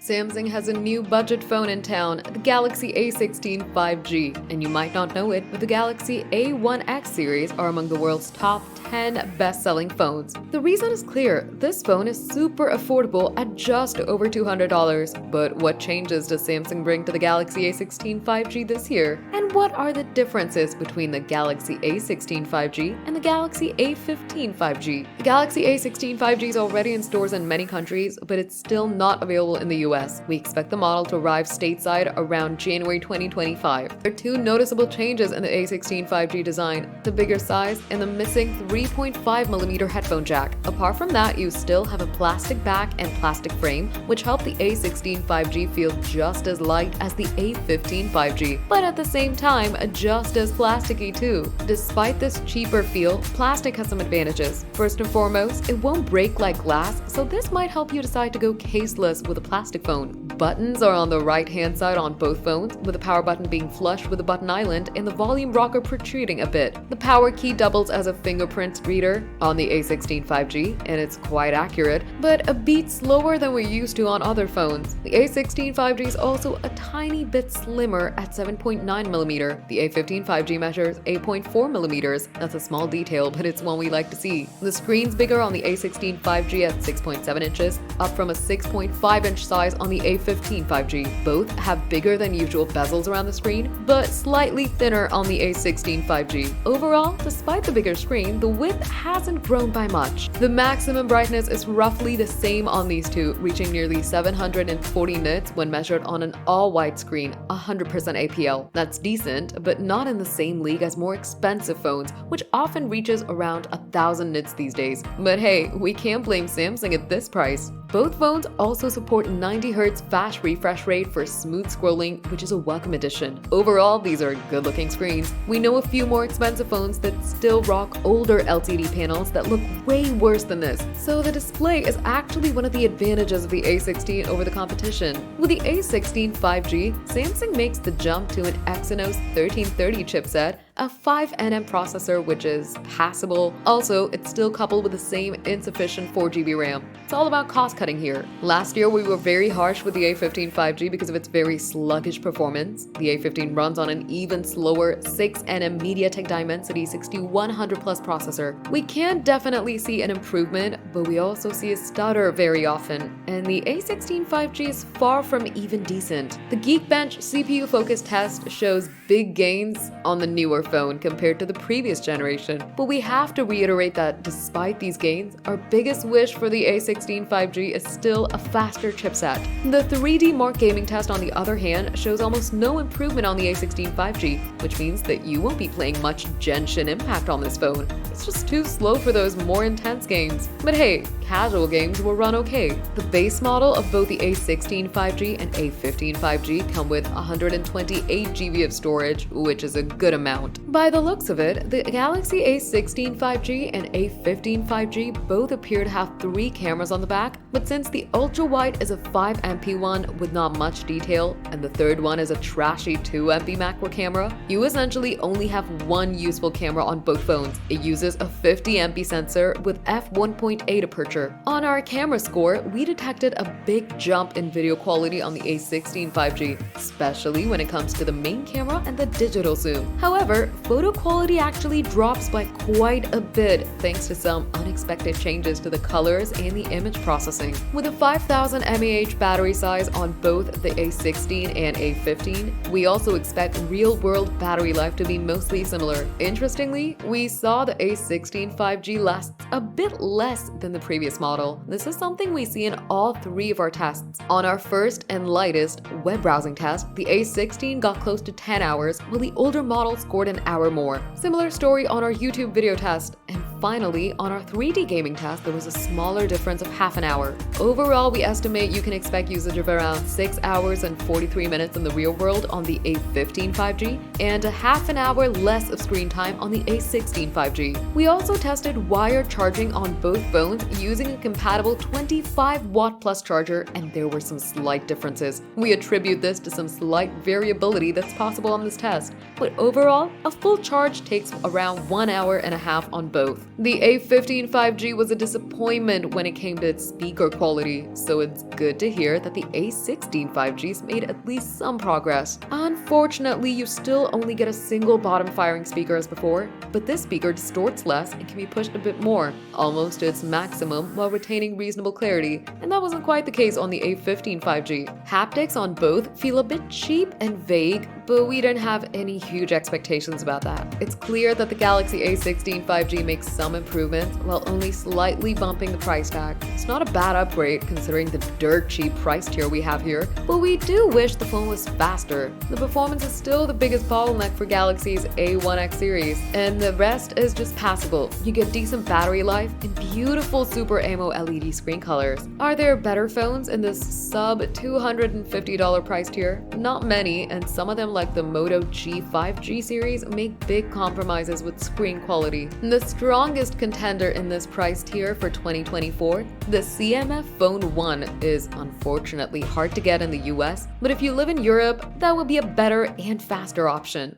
Samsung has a new budget phone in town, the Galaxy A16 5G. And you might not know it, but the Galaxy A1X series are among the world's top 10 best-selling phones. The reason is clear, this phone is super affordable at just over $200. But what changes does Samsung bring to the Galaxy A16 5G this year? And what are the differences between the Galaxy A16 5G and the Galaxy A15 5G? The Galaxy A16 5G is already in stores in many countries, but it's still not available in the US. We expect the model to arrive stateside around January 2025. There are two noticeable changes in the A16 5G design: the bigger size and the missing 3.5mm headphone jack. Apart from that, you still have a plastic back and plastic frame, which help the A16 5G feel just as light as the A15 5G, but at the same time, just as plasticky too. Despite this cheaper feel, plastic has some advantages. First and foremost, it won't break like glass, so this might help you decide to go caseless with a plastic phone. Buttons are on the right-hand side on both phones, with the power button being flush with the button island and the volume rocker protruding a bit. The power key doubles as a fingerprint reader on the A16 5G, and it's quite accurate, but a bit slower than we're used to on other phones. The A16 5G is also a tiny bit slimmer at 7.9mm. The A15 5G measures 8.4mm. That's a small detail, but it's one we like to see. The screen's bigger on the A16 5G at 6.7 inches, up from a 6.5-inch size on the A15 5G. Both have bigger than usual bezels around the screen, but slightly thinner on the A16 5G. Overall, despite the bigger screen, the width hasn't grown by much. The maximum brightness is roughly the same on these two, reaching nearly 740 nits when measured on an all-white screen, 100% APL. That's decent, but not in the same league as more expensive phones, which often reaches around 1000 nits these days. But hey, we can't blame Samsung at this price. Both phones also support 90Hz fast refresh rate for smooth scrolling, which is a welcome addition. Overall, these are good-looking screens. We know a few more expensive phones that still rock older LCD panels that look way worse than this, so the display is actually one of the advantages of the A16 over the competition. With the A16 5G, Samsung makes the jump to an Exynos 1330 chipset, a 5nm processor, which is passable. Also, it's still coupled with the same insufficient 4GB RAM. It's all about cost cutting here. Last year, we were very harsh with the A15 5G because of its very sluggish performance. The A15 runs on an even slower 6nm MediaTek Dimensity 6100 Plus processor. We can definitely see an improvement, but we also see a stutter very often, and the A16 5G is far from even decent. The Geekbench CPU-focused test shows big gains on the newer phone compared to the previous generation, but we have to reiterate that despite these gains, our biggest wish for the A16 5G is still a faster chipset. The 3D Mark gaming test, on the other hand, shows almost no improvement on the A16 5G, which means that you won't be playing much Genshin Impact on this phone. It's just too slow for those more intense games. But hey, casual games will run okay. The base model of both the A16 5G and A15 5G come with 128GB of storage, which is a good amount. By the looks of it, the Galaxy A16 5G and A15 5G both appear to have 3 cameras on the back, but since the ultra-wide is a 5MP one with not much detail, and the third one is a trashy 2MP macro camera, you essentially only have one useful camera on both phones. It uses a 50MP sensor with f1.8 aperture. On our camera score, we detected a big jump in video quality on the A16 5G, especially when it comes to the main camera and the digital zoom. However, photo quality actually drops by quite a bit thanks to some unexpected changes to the colors and the image processing. With a 5000 mAh battery size on both the A16 and A15, we also expect real-world battery life to be mostly similar. Interestingly, we saw the A16 5G lasts a bit less than the previous model. This is something we see in all 3 of our tests. On our first and lightest web browsing test, the A16 got close to 10 hours, while the older model scored an hour more. Similar story on our YouTube video test. And finally, on our 3D gaming test, there was a smaller difference of half an hour. Overall, we estimate you can expect usage of around 6 hours and 43 minutes in the real world on the A15 5G, and a half an hour less of screen time on the A16 5G. We also tested wired charging on both phones using a compatible 25W plus charger, and there were some slight differences. We attribute this to some slight variability that's possible on this test, but overall, a full charge takes around 1.5 hours on both. The A15 5G was a disappointment when it came to its speaker quality, so it's good to hear that the A16 5G's made at least some progress. Unfortunately, you still only get a single bottom-firing speaker as before, but this speaker distorts less and can be pushed a bit more, almost to its maximum while retaining reasonable clarity, and that wasn't quite the case on the A15 5G. Haptics on both feel a bit cheap and vague, but we didn't have any huge expectations about that. It's clear that the Galaxy A16 5G makes some improvements while only slightly bumping the price tag. It's not a bad upgrade considering the dirt cheap price tier we have here, but we do wish the phone was faster. The performance is still the biggest bottleneck for Galaxy's A1X series, and the rest is just passable. You get decent battery life and beautiful Super AMO LED screen colors. Are there better phones in this sub $250 price tier? Not many, and some of them like the Moto G5G series make big compromises with screen quality. The strongest contender in this price tier for 2024, the CMF Phone 1 is unfortunately hard to get in the US, but if you live in Europe, that would be a better and faster option.